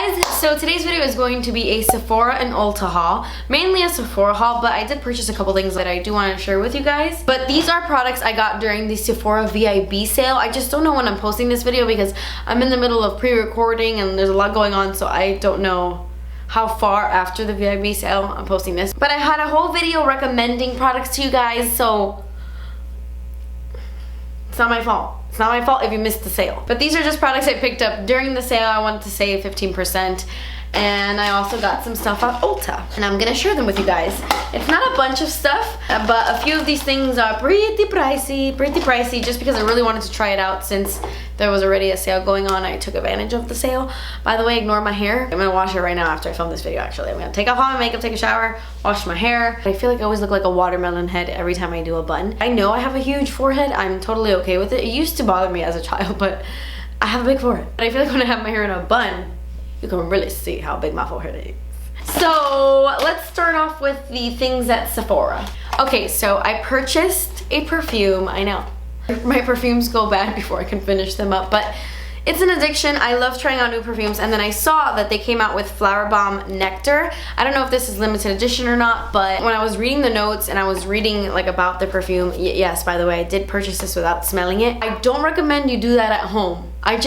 guys, so today's video is going to be a Sephora and Ulta haul. Mainly a Sephora haul, but I did purchase a couple things that I do want to share with you guys. But these are products I got during the Sephora VIB sale. I just don't know when I'm posting this video because I'm in the middle of pre-recording and there's a lot going on, so I don't know how far after the VIB sale I'm posting this. But I had a whole video recommending products to you guys, so it's not my fault. It's not my fault if you missed the sale. But these are just products I picked up during the sale. I wanted to save 15%. And I also got some stuff at Ulta. And I'm gonna share them with you guys. It's not a bunch of stuff, but a few of these things are pretty pricey, just because I really wanted to try it out since there was already a sale going on. I took advantage of the sale. By the way, ignore my hair. I'm gonna wash it right now after I film this video, actually. I'm gonna take off all my makeup, take a shower, wash my hair. I feel like I always look like a watermelon head every time I do a bun. I know I have a huge forehead. I'm totally okay with it. It used to bother me as a child, but I have a big forehead. But I feel like when I have my hair in a bun, you can really see how big my forehead is. So let's start off with the things at Sephora. Okay, so I purchased a perfume. I know my perfumes go bad before I can finish them up, but it's an addiction. I love trying out new perfumes, and then I saw that they came out with Flowerbomb Nectar. I don't know if this is limited edition or not, but when I was reading the notes and I was reading like about the perfume, yes, by the way, I did purchase this without smelling it. I don't recommend you do that at home. I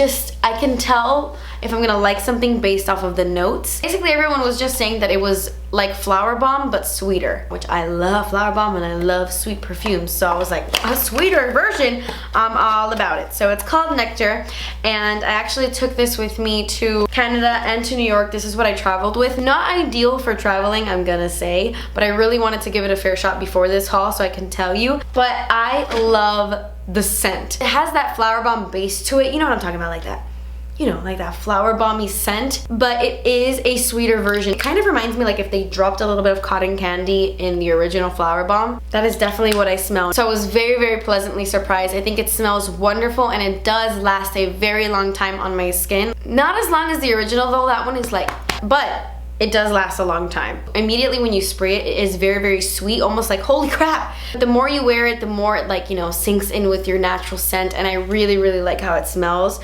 can tell if I'm gonna like something based off of the notes. Basically, everyone was just saying that it was like Flowerbomb but sweeter, which I love Flowerbomb and I love sweet perfumes, so I was like, a sweeter version, I'm all about it. So it's called Nectar, and I actually took this with me to Canada and to New York. This is what I traveled with. Not ideal for traveling, I'm gonna say, but I really wanted to give it a fair shot before this haul so I can tell you. But I love the scent. It has that Flowerbomb base to it. You know what I'm talking about, like that. You know, like that flower balmy scent, but it is a sweeter version. It kind of reminds me like if they dropped a little bit of cotton candy in the original Flowerbomb. That is definitely what I smell. So I was very pleasantly surprised. I think it smells wonderful and it does last a very long time on my skin. Not as long as the original though, that one is like, but it does last a long time. Immediately when you spray it, it is very sweet, almost like holy crap. The more you wear it, the more it like, you know, sinks in with your natural scent, and I really like how it smells.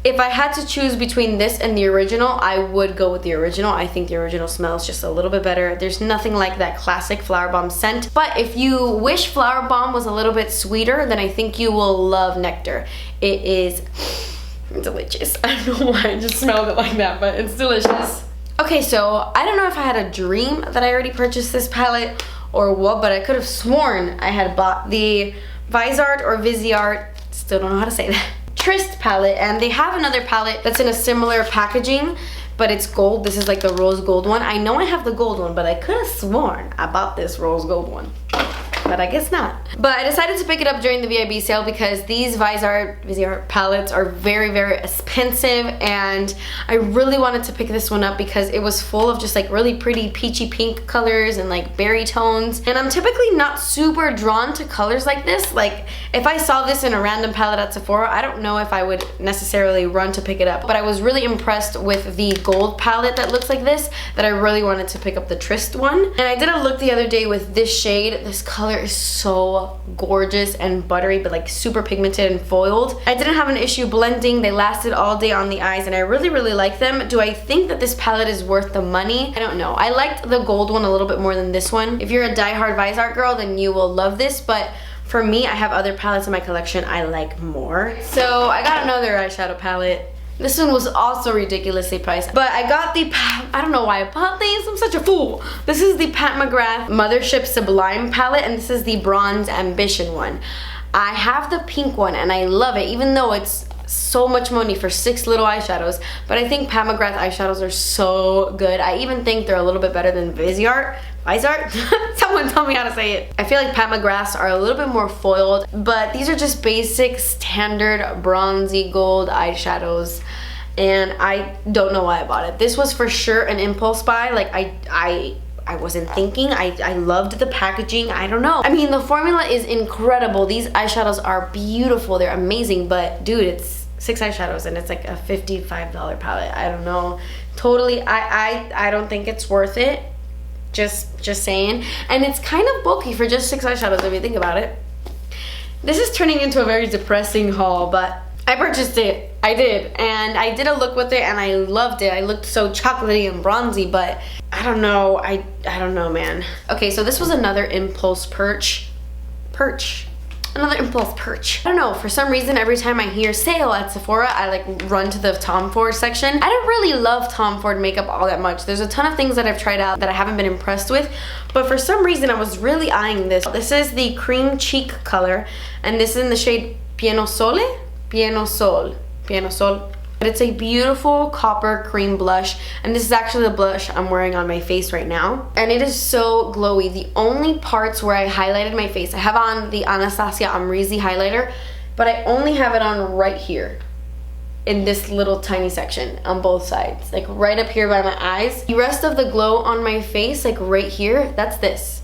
If I had to choose between this and the original, I would go with the original. I think the original smells just a little bit better. There's nothing like that classic Flowerbomb scent. But if you wish Flowerbomb was a little bit sweeter, then I think you will love Nectar. It is delicious. I don't know why I just smelled it like that, but it's delicious. Okay, so I don't know if I had a dream that I already purchased this palette or what, but I could have sworn I had bought the Viseart or Viseart, still don't know how to say that, Tryst palette, and they have another palette that's in a similar packaging, but it's gold. This is like the rose gold one. I know I have the gold one, but I could have sworn I bought this rose gold one, but I guess not. But I decided to pick it up during the VIB sale because these Viseart palettes are very expensive, and I really wanted to pick this one up because it was full of just like really pretty peachy pink colors and like berry tones, and I'm typically not super drawn to colors like this. Like if I saw this in a random palette at Sephora, I don't know if I would necessarily run to pick it up, but I was really impressed with the gold palette that looks like this that I really wanted to pick up the Tryst one. And I did a look the other day with this shade. This color is so gorgeous and buttery, but like super pigmented and foiled. I didn't have an issue blending. They lasted all day on the eyes and I really like them. Do I think that this palette is worth the money? I don't know. I liked the gold one a little bit more than this one. If you're a diehard Viseart girl, then you will love this, but for me, I have other palettes in my collection I like more. So I got another eyeshadow palette. This one was also ridiculously priced, but I got the, I don't know why I bought these, I'm such a fool. This is the McGrath Mothership Sublime palette, and this is the Bronze Ambition one. I have the pink one and I love it, even though it's so much money for 6 little eyeshadows, but I think McGrath eyeshadows are so good. I even think they're a little bit better than Viseart. Someone tell me how to say it. I feel like McGraths are a little bit more foiled, but these are just basic standard bronzy gold eyeshadows, and I don't know why I bought it. This was for sure an impulse buy. Like I wasn't thinking. I loved the packaging. I don't know. I mean, the formula is incredible. These eyeshadows are beautiful. They're amazing, but dude, it's 6 eyeshadows and it's like a $55 palette. I don't know. Totally, I don't think it's worth it. Just saying. And it's kind of bulky for just 6 eyeshadows if you think about it. This is turning into a very depressing haul, but I purchased it. I did, and I did a look with it and I loved it. I looked so chocolatey and bronzy, but I don't know. I don't know, man. Okay, so this was another impulse purchase. Another impulse purchase. I don't know, for some reason every time I hear sale at Sephora, I like run to the Tom Ford section. I don't really love Tom Ford makeup all that much. There's a ton of things that I've tried out that I haven't been impressed with, but for some reason I was really eyeing this. This is the cream cheek color, and this is in the shade Pieno Sole? Pieno Sol. But it's a beautiful copper cream blush, and this is actually the blush I'm wearing on my face right now. And it is so glowy. The only parts where I highlighted my face, I have on the Anastasia Amrezy highlighter, but I only have it on right here in this little tiny section on both sides, like right up here by my eyes. The rest of the glow on my face, like right here, that's this.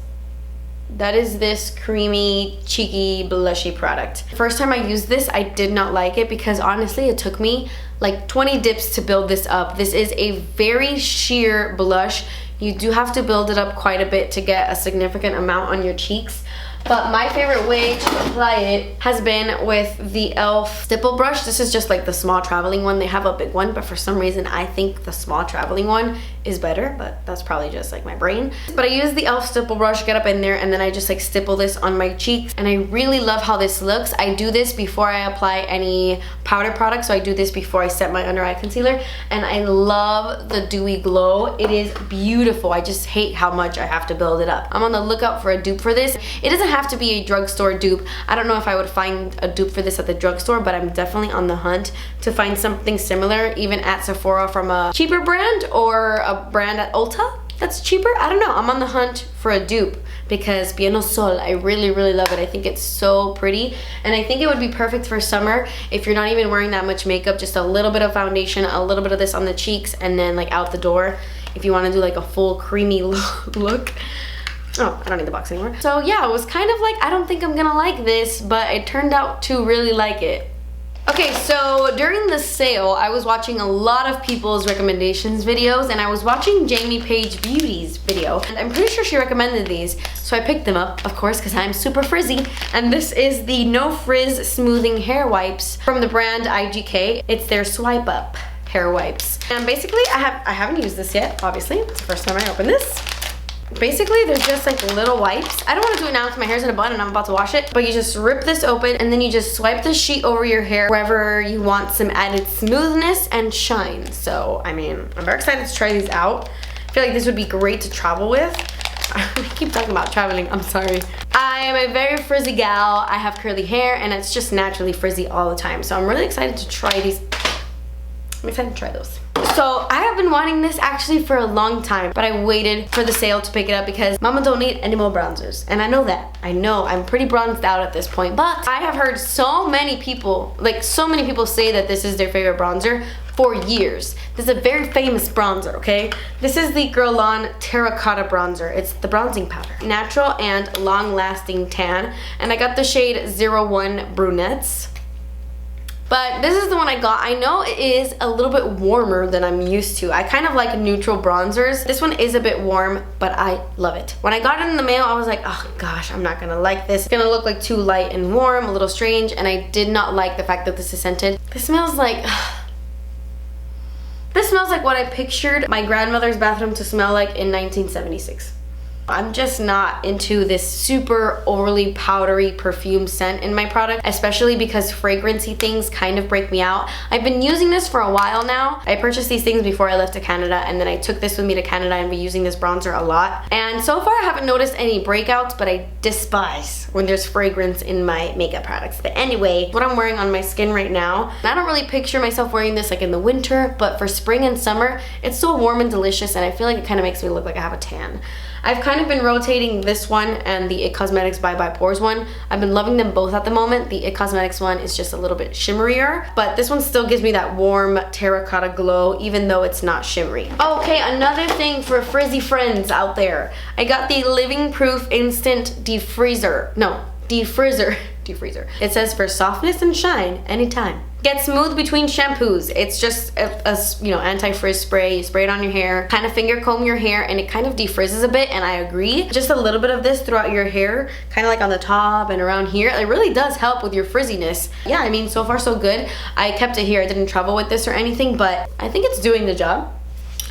That is this creamy, cheeky, blushy product. First time I used this, I did not like it because honestly, it took me like 20 dips to build this up. This is a very sheer blush. You do have to build it up quite a bit to get a significant amount on your cheeks. But my favorite way to apply it has been with the e.l.f. stipple brush. This is just like the small traveling one. They have a big one, but for some reason I think the small traveling one is better, but that's probably just like my brain. But I use the e.l.f. stipple brush, get up in there, and then I just like stipple this on my cheeks, and I really love how this looks. I do this before I apply any powder product, so I do this before I set my under eye concealer, and I love the dewy glow. It is beautiful. I just hate how much I have to build it up. I'm on the lookout for a dupe for this. It doesn't have to be a drugstore dupe. I don't know if I would find a dupe for this at the drugstore, but I'm definitely on the hunt to find something similar, even at Sephora, from a cheaper brand or a brand at Ulta that's cheaper. I don't know. I'm on the hunt for a dupe because Pieno Sol, I really, really love it. I think it's so pretty, and I think it would be perfect for summer if you're not even wearing that much makeup, just a little bit of foundation, a little bit of this on the cheeks, and then like out the door if you want to do like a full creamy look. Oh, I don't need the box anymore. So yeah, it was kind of like, I don't think I'm gonna like this, but it turned out to really like it. Okay, so during the sale, I was watching a lot of people's recommendations videos, and I was watching Jamie Page Beauty's video, and I'm pretty sure she recommended these, so I picked them up, of course, because I'm super frizzy. And this is the No Frizz Smoothing Hair Wipes from the brand IGK. It's their Swipe Up hair wipes. And basically, I haven't used this yet, obviously. It's the first time I open this. Basically, they're just like little wipes. I don't want to do it now because my hair's in a bun and I'm about to wash it, but you just rip this open and then you just swipe the sheet over your hair wherever you want some added smoothness and shine. So, I mean, I'm very excited to try these out. I feel like this would be great to travel with. I keep talking about traveling, I'm sorry. I am a very frizzy gal. I have curly hair and it's just naturally frizzy all the time. So I'm really excited to try these. I'm excited to try those. So I have been wanting this actually for a long time, but I waited for the sale to pick it up because mama don't need any more bronzers. And I know that. I know I'm pretty bronzed out at this point, but I have heard so many people say that this is their favorite bronzer for years. This is a very famous bronzer, okay? This is the Guerlain Terracotta bronzer. It's the bronzing powder. Natural and long-lasting tan. And I got the shade 01 Brunettes. But this is the one I got. I know it is a little bit warmer than I'm used to. I kind of like neutral bronzers. This one is a bit warm, but I love it. When I got it in the mail, I was like, oh gosh, I'm not gonna like this. It's gonna look like too light and warm, a little strange, and I did not like the fact that this is scented. This smells like... This smells like what I pictured my grandmother's bathroom to smell like in 1976. I'm just not into this super overly powdery perfume scent in my product, especially because fragrancy things kind of break me out. I've been using this for a while now. I purchased these things before I left to Canada, and then I took this with me to Canada and been using this bronzer a lot. And so far I haven't noticed any breakouts, but I despise when there's fragrance in my makeup products. But anyway, what I'm wearing on my skin right now, I don't really picture myself wearing this like in the winter, but for spring and summer, it's so warm and delicious, and I feel like it kind of makes me look like I have a tan. I've kind of been rotating this one and the IT Cosmetics Bye Bye Pores one. I've been loving them both at the moment. The IT Cosmetics one is just a little bit shimmerier, but this one still gives me that warm terracotta glow, even though it's not shimmery. Okay, another thing for frizzy friends out there. I got the Living Proof Instant De-Frizzer. No, De-Frizzer. De-Frizzer. It says for softness and shine anytime. Get smooth between shampoos. It's just a you know, anti-frizz spray. You spray it on your hair, kind of finger comb your hair, and it kind of defrizzes a bit, and I agree. Just a little bit of this throughout your hair, kind of like on the top and around here. It really does help with your frizziness. Yeah, I mean, so far so good. I kept it here. I didn't travel with this or anything, but I think it's doing the job.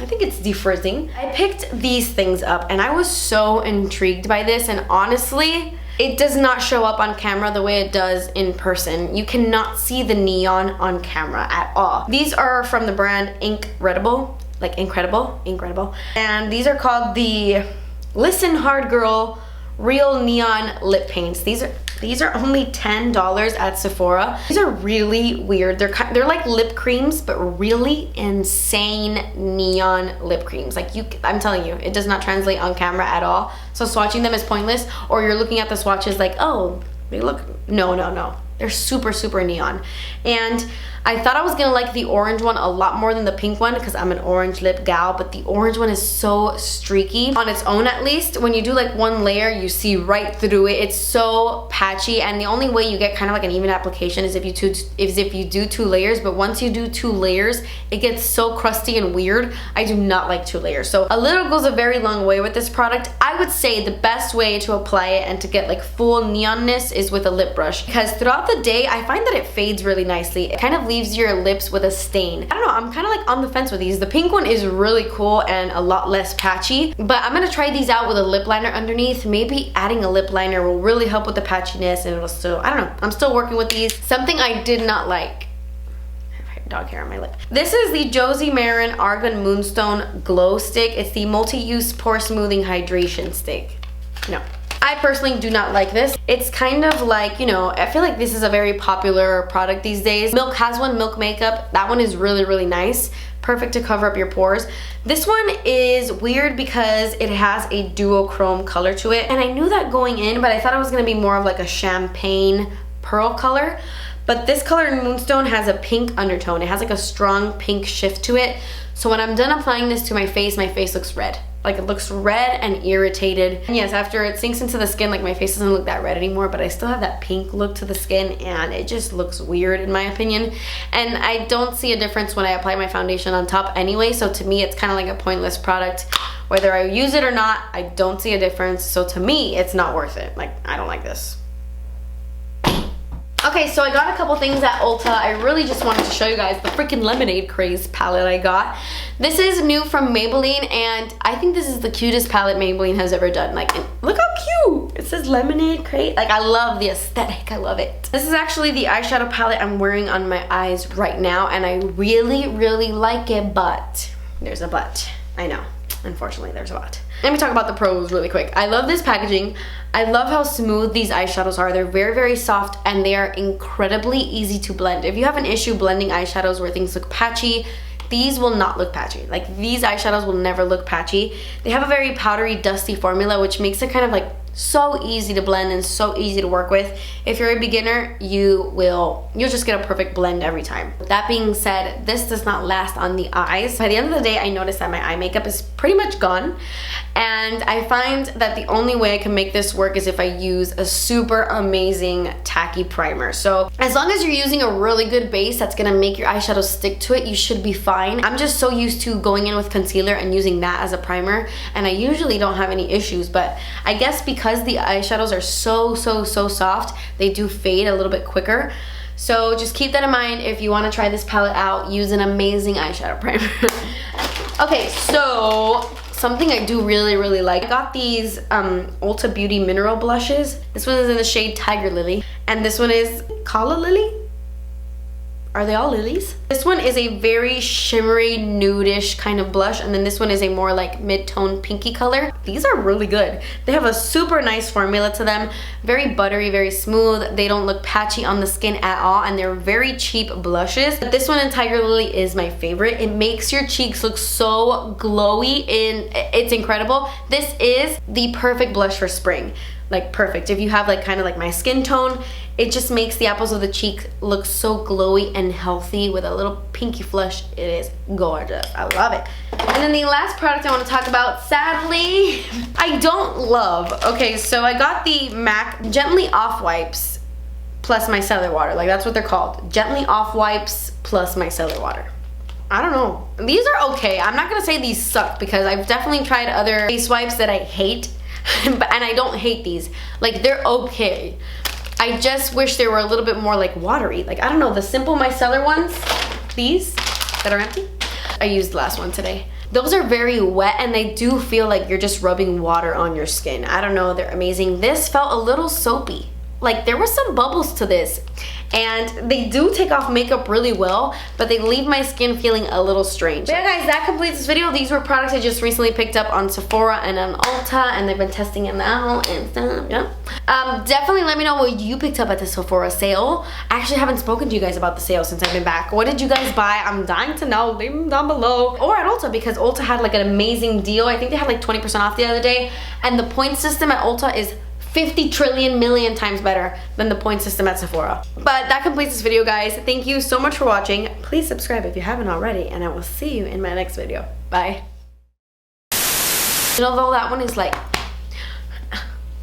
I think it's defrizzing. I picked these things up and I was so intrigued by this, and honestly, it does not show up on camera the way it does in person. You cannot see the neon on camera at all. These are from the brand INC.redible, like Incredible. And these are called the Listen Hard Girl Real Neon Lip Paints. These are only $10 at Sephora. These are really weird. They're like lip creams, but really insane neon lip creams. Like I'm telling you, it does not translate on camera at all. So swatching them is pointless, or you're looking at the swatches like, oh, they look, no. They're super, super neon. And I thought I was gonna like the orange one a lot more than the pink one because I'm an orange lip gal, but the orange one is so streaky on its own. At least when you do like one layer, you see right through it. It's so patchy, and the only way you get kind of like an even application is if you do 2 layers. But once you do 2 layers, it gets so crusty and weird. I do not like 2 layers. So a little goes a very long way with this product. I would say the best way to apply it and to get like full neonness is with a lip brush, because throughout the day I find that it fades really nicely. It kind of leaves your lips with a stain. I don't know, I'm kind of like on the fence with these. The pink one is really cool and a lot less patchy, but I'm gonna try these out with a lip liner underneath. Maybe adding a lip liner will really help with the patchiness, and it'll still, I don't know, I'm still working with these. Something I did not like, I have dog hair on my lip. This is the Josie Maran Argan Moonstone Glow Stick. It's the multi-use pore smoothing hydration stick. No, I personally do not like this. It's kind of like, you know, I feel like this is a very popular product these days. Milk has one, Milk Makeup. That one is really, really nice. Perfect to cover up your pores. This one is weird because it has a duochrome color to it. And I knew that going in, but I thought it was gonna be more of like a champagne pearl color. But this color in Moonstone has a pink undertone. It has like a strong pink shift to it. So when I'm done applying this to my face looks red. Like it looks red and irritated. And yes, after it sinks into the skin, like my face doesn't look that red anymore, but I still have that pink look to the skin, and it just looks weird in my opinion. And I don't see a difference when I apply my foundation on top anyway, so to me it's kind of like a pointless product. Whether I use it or not, I don't see a difference, so to me it's not worth it. Like, I don't like this. Okay, so I got a couple things at Ulta. I really just wanted to show you guys the freaking Lemonade Craze palette I got. This is new from Maybelline, and I think this is the cutest palette Maybelline has ever done. Like, look how cute! It says Lemonade Craze. Like, I love the aesthetic. I love it. This is actually the eyeshadow palette I'm wearing on my eyes right now, and I really, really like it, but there's a but. I know. Unfortunately, there's a lot. Let me talk about the pros really quick. I love this packaging. I love how smooth these eyeshadows are. They're very, very soft, and they are incredibly easy to blend. If you have an issue blending eyeshadows where things look patchy, these will not look patchy. Like, these eyeshadows will never look patchy. They have a very powdery, dusty formula, which makes it kind of like so easy to blend and so easy to work with. If you're a beginner, you'll just get a perfect blend every time. That being said, this does not last on the eyes. By the end of the day, I noticed that my eye makeup is pretty much gone, and I find that the only way I can make this work is if I use a super amazing tacky primer. So as long as you're using a really good base that's gonna make your eyeshadow stick to it, you should be fine. I'm just so used to going in with concealer and using that as a primer, and I usually don't have any issues, but I guess because the eyeshadows are so soft, they do fade a little bit quicker. So just keep that in mind if you want to try this palette out. Use an amazing eyeshadow primer. Okay, so something I do really like. I got these Ulta Beauty Mineral Blushes. This one is in the shade Tiger Lily, and this one is Calla Lily. Are they all lilies? This one is a very shimmery, nudish kind of blush, and then this one is a more like mid-tone pinky color. These are really good. They have a super nice formula to them. Very buttery, very smooth. They don't look patchy on the skin at all, and they're very cheap blushes. But this one in Tiger Lily is my favorite. It makes your cheeks look so glowy, it's incredible. This is the perfect blush for spring. Like, perfect. If you have like kind of like my skin tone, it just makes the apples of the cheek look so glowy and healthy with a little pinky flush. It is gorgeous. I love it. And then the last product I want to talk about, sadly, I don't love. Okay, so I got the MAC Gently Off Wipes plus micellar water. Like, that's what they're called. Gently off wipes plus micellar water. I don't know. These are okay. I'm not gonna say these suck because I've definitely tried other face wipes that I hate. And I don't hate these. Like, they're okay. I just wish they were a little bit more like watery. Like, I don't know, the simple micellar ones, these that are empty, I used the last one today. Those are very wet and they do feel like you're just rubbing water on your skin. I don't know, they're amazing. This felt a little soapy. Like, there were some bubbles to this, and they do take off makeup really well, but they leave my skin feeling a little strange. But yeah, guys, that completes this video. These were products I just recently picked up on Sephora and on Ulta, and they've been testing them out and stuff, yeah. Definitely let me know what you picked up at the Sephora sale. I actually haven't spoken to you guys about the sale since I've been back. What did you guys buy? I'm dying to know. Leave them down below. Or at Ulta, because Ulta had like an amazing deal. I think they had like 20% off the other day, and the point system at Ulta is 50 trillion million times better than the point system at Sephora. But that completes this video, guys. Thank you so much for watching. Please subscribe if you haven't already, and I will see you in my next video. Bye. And although that one is like,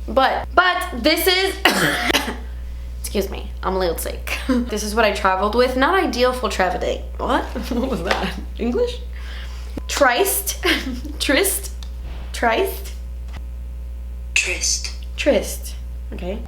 but this is, excuse me, I'm a little sick. This is what I traveled with. Not ideal for traveling. What? What was that? English? Tryst? Tryst? Tryst? Tryst. Tryst. Okay.